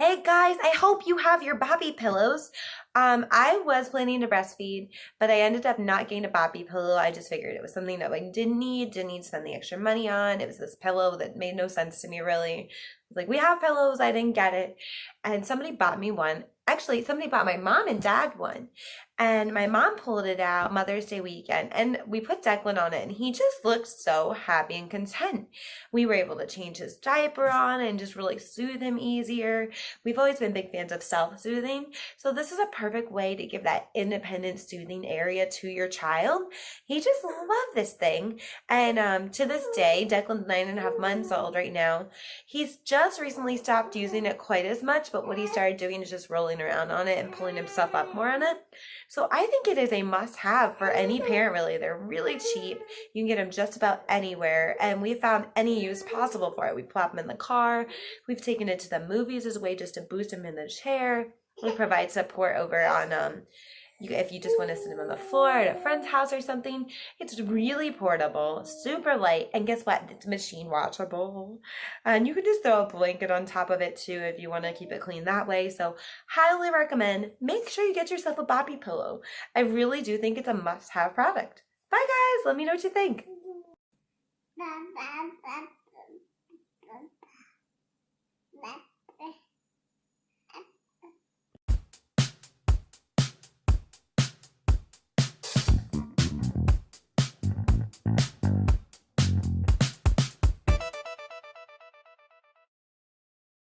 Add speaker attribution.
Speaker 1: Hey guys, I hope you have your Boppy pillows. I was planning to breastfeed, but I ended up not getting a Boppy pillow. I just figured it was something that I didn't need to spend the extra money on. It was this pillow that made no sense to me really. Like, we have pillows, I didn't get it. And somebody bought me one. Actually, somebody bought my mom and dad one. And my mom pulled it out Mother's Day weekend and we put Declan on it and he just looked so happy and content. We were able to change his diaper on and just really soothe him easier. We've always been big fans of self-soothing, so this is a perfect way to give that independent soothing area to your child. He just loved this thing, and to this day, Declan's 9.5 months old right now. He's just recently stopped using it quite as much, but what he started doing is just rolling around on it and pulling himself up more on it. So I think it is a must-have for any parent, really. They're really cheap. You can get them just about anywhere, and we found any use possible for it. We plop them in the car. We've taken it to the movies as a way just to boost him in the chair. We provide support over on if you just want to sit him on the floor at a friend's house or something. It's really portable, super light, and guess what? It's machine washable. And you can just throw a blanket on top of it too if you want to keep it clean that way. So highly recommend. Make sure you get yourself a Boppy pillow. I really do think it's a must-have product. Bye guys, let me know what you think.